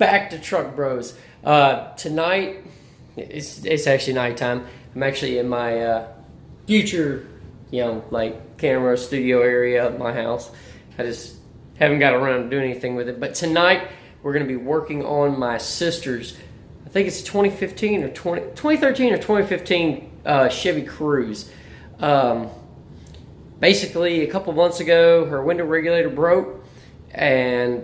back to Truck Bros. Tonight, it's actually nighttime. I'm actually in my future, like camera studio area of my house. I just haven't got around to doing anything with it. But tonight, we're going to be working on my sister's, I think it's 2013 or 2015 Chevy Cruze. Basically, a couple months ago, her window regulator broke, and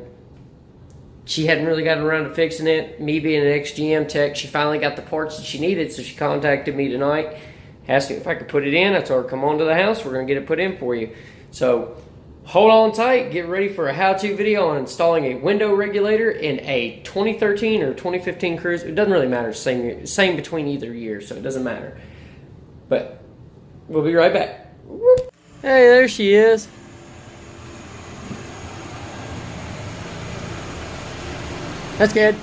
she hadn't really gotten around to fixing it. Me being an ex-GM tech, she finally got the parts that she needed, so she contacted me tonight, asked me if I could put it in. I told her, come on to the house, we're going to get it put in for you. So, hold on tight, get ready for a how-to video on installing a window regulator in a 2013 or 2015 Cruze. It doesn't really matter, same between either year, so it doesn't matter. But, we'll be right back. Whoop. Hey, there she is. That's good.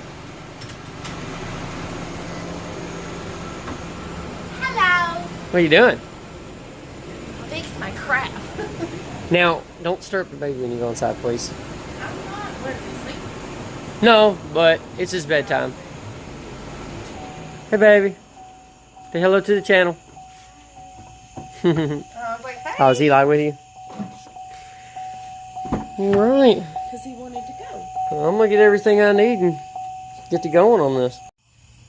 Hello. What are you doing? Fix my crap. Now, don't stir up the baby when you go inside, please. I'm not. What is he sleeping? No, but it's his bedtime. Hey, baby. Say hello to the channel. I was like, hey. How's Eli with you? All right. Because he wanted to go. Well, I'm going to get everything I need and get to going on this.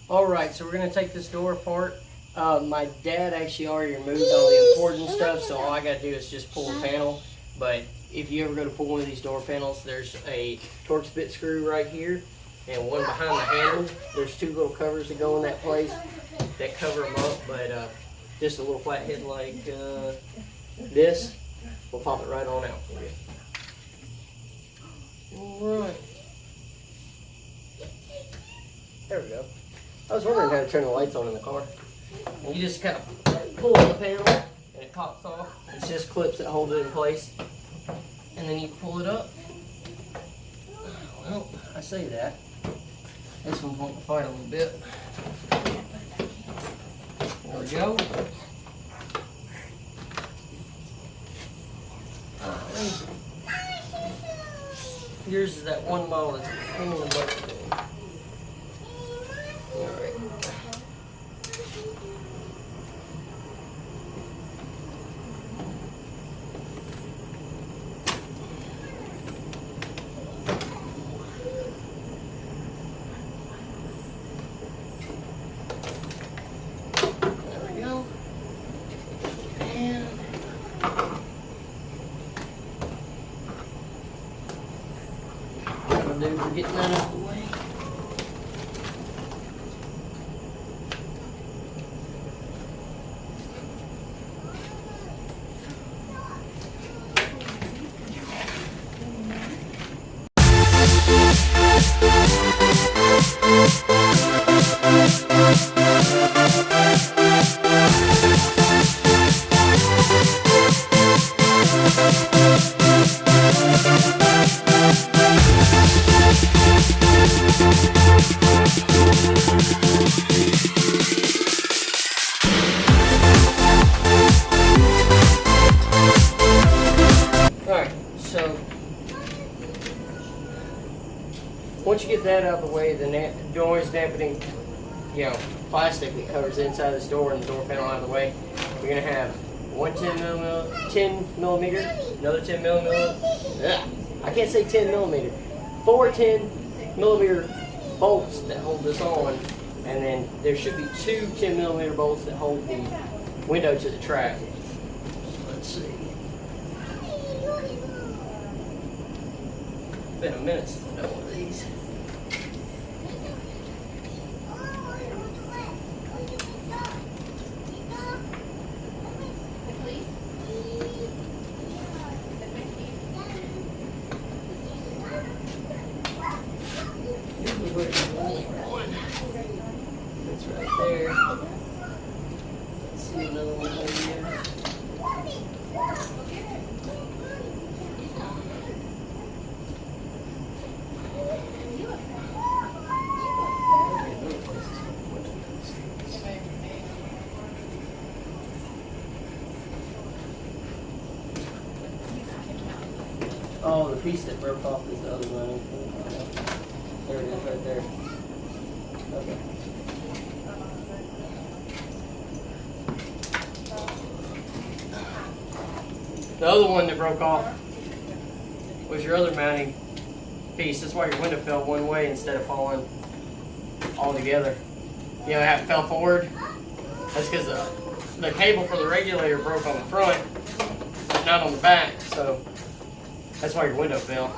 All right, so we're going to take this door apart. My dad actually already removed all the important stuff, so all I got to do is just pull the panel. But if you ever go to pull one of these door panels, there's a Torx bit screw right here and one behind the handle. There's two little covers that go in that place that cover them up, but just a little flathead like this, we'll pop it right on out for you. All right. There we go. I was wondering how to turn the lights on in the car. And you just kind of pull on the panel and it pops off. It's just clips that hold it in place. And then you pull it up. Well, I say that. This one's wanting to fight a little bit. There we go. Yours is that one model that's pulling the button. Alright. There we go. And do for getting that out of the way. Once you get that out of the way, the noise dampening, plastic that covers the inside of this door and the door panel out of the way, you're gonna have one 10 millimeter, another 10 millimeter. I can't say 10 millimeter. 4 10 millimeter bolts that hold this on, and then there should be 2 10 millimeter bolts that hold the window to the track. Let's see. It's been a minute since I've done one of these. It's right there. Let's see another one over here. Oh, the piece that broke off is the other one. There it is, right there. Okay. The other one that broke off was your other mounting piece. That's why your window fell one way instead of falling all together. You know how it fell forward? That's because the cable for the regulator broke on the front, but not on the back. So that's why your window fell.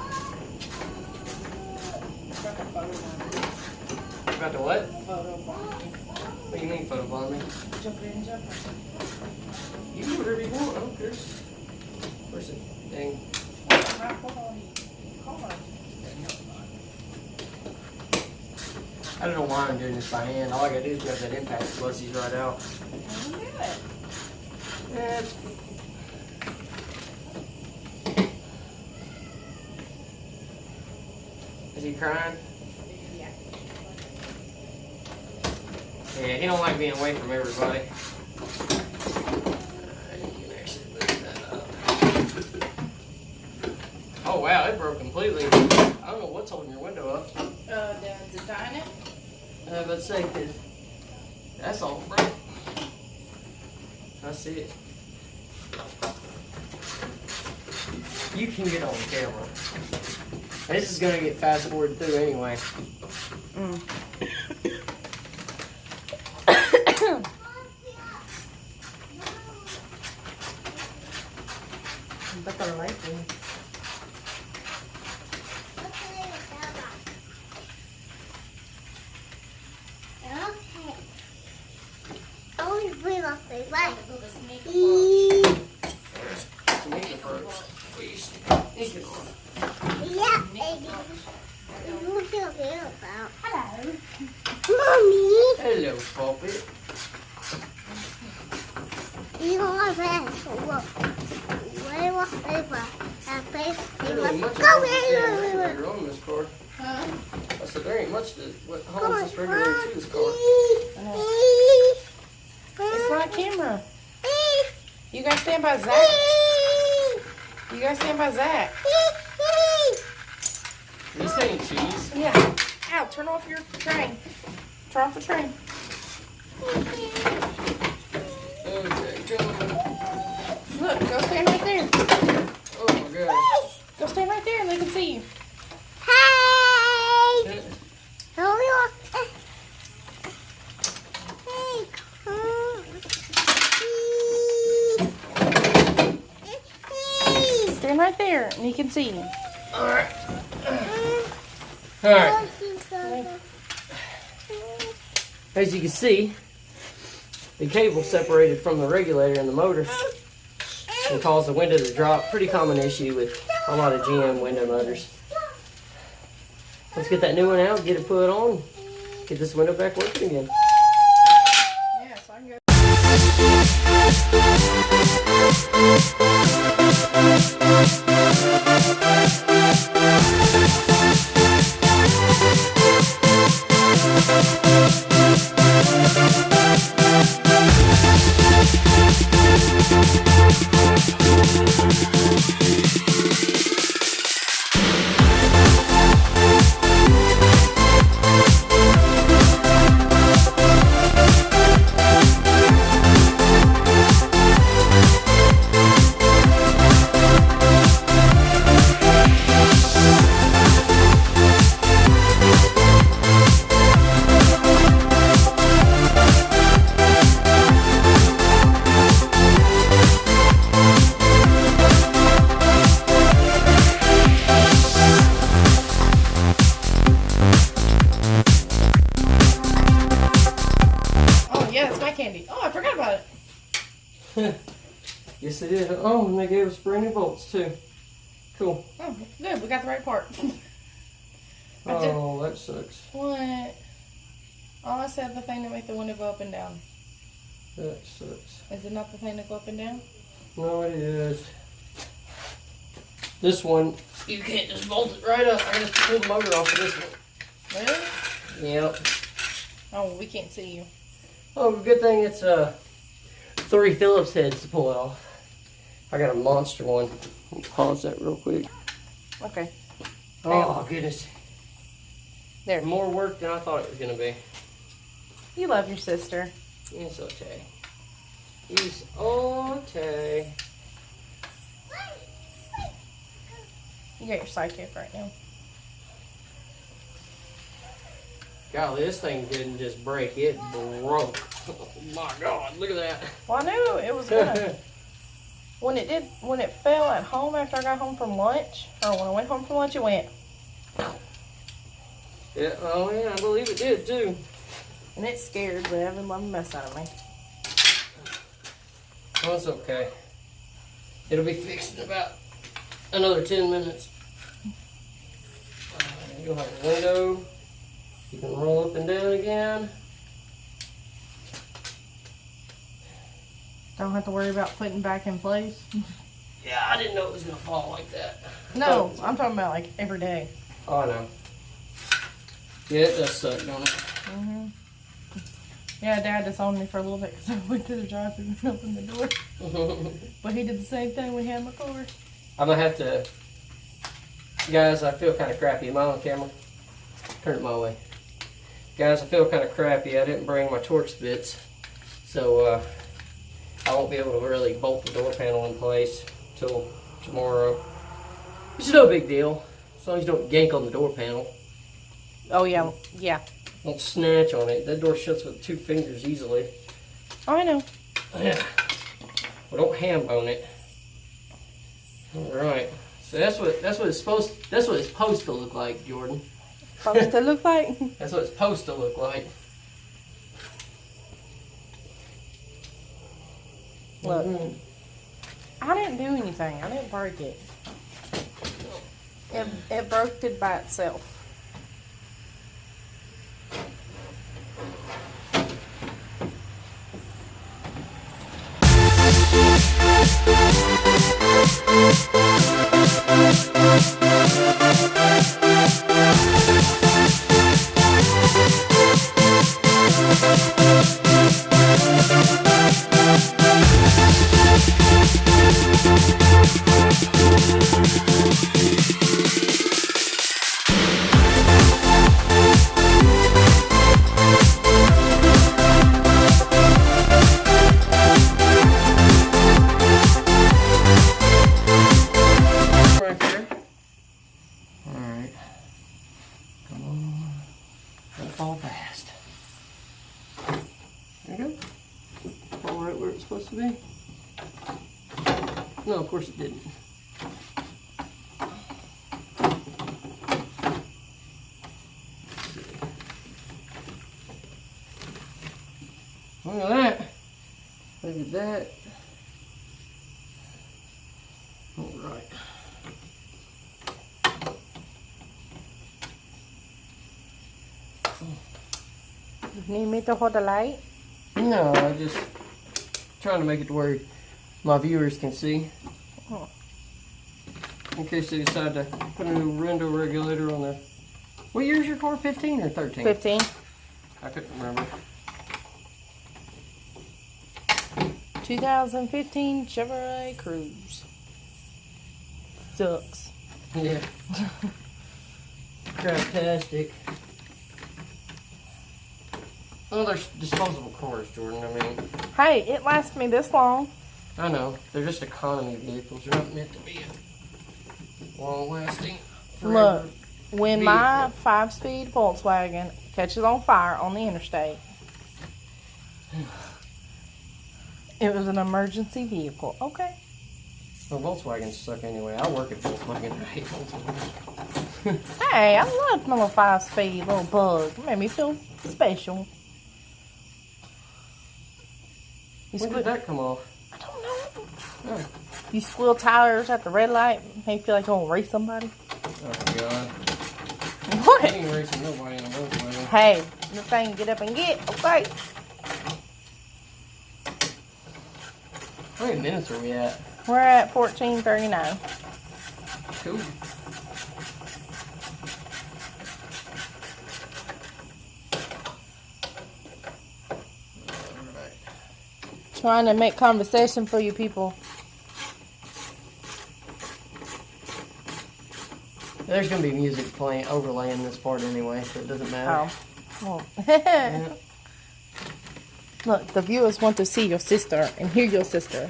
About the what? What do you mean photobomb me? Jump in, jump in. You do whatever you want. I don't care. Where's it? Dang. I don't know why I'm doing this by hand. All I gotta do is grab that impact fuzzies right out. Do it. That's... Is he crying? Yeah. Yeah, he don't like being away from everybody. You can actually lift that up. Oh wow, it broke completely. I don't know what's holding your window up. The diner. Let's say, cause that's all broke. I see it. You can get on camera. This is gonna get fast forwarded through anyway. That's what I like. Yeah, baby. What do you feel about? Hello. Mommy. Hello, Poppy. You want to play? Where was paper? Go here. You're on this car. Huh? I said there ain't much to what holds this regulator to this car. It's not a camera. You gotta stand by Zach. You gotta stand by Zach. This ain't cheese. Yeah. Ow, turn off your train. Turn off the train. Okay, come on. Look, go stand right there. Oh my gosh. Go stand right there and they can see you. Hey. Stand right there and he can see you. Alright. Alright. As you can see, the cable separated from the regulator and the motor and caused the window to drop. Pretty common issue with a lot of GM window motors. Let's get that new one out, get it put on, get this window back working again. Yeah, so I can go. Candy. Oh, I forgot about it. Yes, it is. Oh, and they gave us brand new bolts too. Cool. Oh, good. We got the right part. Oh, that sucks. What? Oh, I said the thing that makes the window go up and down. That sucks. Is it not the thing that go up and down? No, it is. This one, you can't just bolt it right up. I gotta pull the motor off of this one. Really? Yep. Oh, we can't see you. Oh, good thing it's 3 Phillips heads to pull it off. I got a monster one. I'll pause that real quick. Okay. Oh, goodness. There. More work than I thought it was gonna be. You love your sister. It's okay. It's okay. You got your sidekick right now. Golly, this thing didn't just break, it broke. Oh my God, look at that. Well, I knew it was gonna. When it fell at home after I got home from lunch, or when I went home from lunch, it went. Yeah, oh yeah, I believe it did too. And it scared the living mess out of me. Oh, it's okay. It'll be fixed in about another 10 minutes. You'll have a window. You can roll up and down again. Don't have to worry about putting back in place. Yeah, I didn't know it was gonna fall like that. No, I'm talking about like every day. Oh, I know. Yeah, it does suck, don't it? Mhm. Yeah, Dad disowned me for a little bit because I went to the drive-thru and opened the door. But he did the same thing when he had my car. I'm gonna have to, guys, I feel kind of crappy. Am I on camera? Turn it my way. Guys, I feel kind of crappy. I didn't bring my Torx bits, so I won't be able to really bolt the door panel in place till tomorrow. Which is no big deal, as long as you don't yank on the door panel. Oh, yeah. Yeah. Don't snatch on it. That door shuts with 2 fingers easily. Oh, I know. Yeah. Well, don't ham bone it. All right. So that's what it's supposed to look like, Jordan. Supposed to look like. That's what it's supposed to look like. Look. Mm-hmm. I didn't do anything. I didn't break it. It broke it by itself. Right there. All right. Come on. Don't fall fast. There you go. Fall right where it's supposed to be. No, of course it didn't. Look at that. Look at that. All right. Need me to hold the light? No, I'm just trying to make it to where my viewers can see. Oh. In case they decide to put a new window regulator on there. What year is your car? 15 or 13? 15. I couldn't remember. 2015 Chevrolet Cruze. Sucks. Yeah. Craptastic. Oh, they're disposable cars, Jordan. I mean, Hey, it lasts me this long. I know. They're just economy vehicles. They're not meant to be long-lasting. Look, when my vehicle. 5-speed Volkswagen catches on fire on the interstate, it was an emergency vehicle. Okay. Well, Volkswagens suck anyway. I work at Volkswagen. I hate Volkswagen. Hey, I loved my little 5-speed little bug. It made me feel special. You When did that come off? I don't know. Oh, You squeal tires at the red light, make you feel like you're gonna race somebody. oh God. I What? ain't racing nobody in a Volkswagen. Hey, the thing get up and get, okay? How many minutes are we at? We're at 14:39. Cool. Alright. Trying to make conversation for you people. There's gonna be music playing, overlaying this part anyway, so it doesn't matter. Oh. Yeah. Look, the viewers want to see your sister and hear your sister.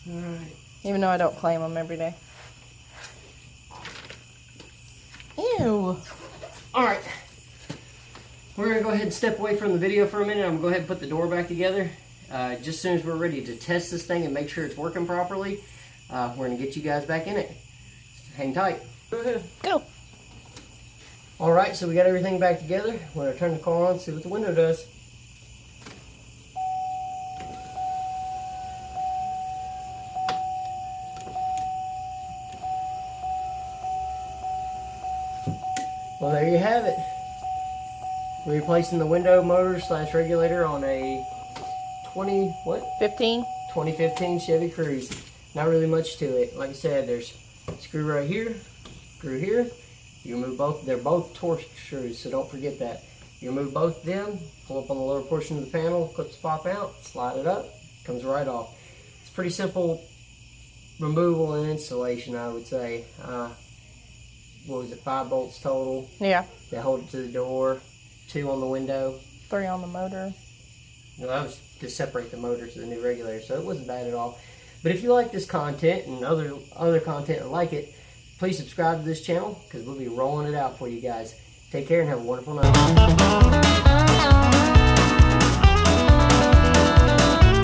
Alright. Even though I don't claim them every day. Ew. Alright. We're gonna go ahead and step away from the video for a minute. I'm gonna go ahead and put the door back together. Just as soon as we're ready to test this thing and make sure it's working properly, we're gonna get you guys back in it. Hang tight. Go ahead. Go. Alright, so we got everything back together. We're gonna turn the car on, see what the window does. Well, there you have it. We're replacing the window motor / regulator on a 2015 Chevy Cruze. Not really much to it. Like I said, there's a screw right here, screw here. You remove both. They're both Torx screws, so don't forget that. You remove both of them, pull up on the lower portion of the panel, clips pop out, slide it up, comes right off. It's pretty simple removal and installation, I would say. What was it, 5 bolts total? Yeah. They hold it to the door, 2 on the window. 3 on the motor. No, that was to separate the motor to the new regulator, so it wasn't bad at all. But if you like this content and other content like it, please subscribe to this channel because we'll be rolling it out for you guys. Take care and have a wonderful night.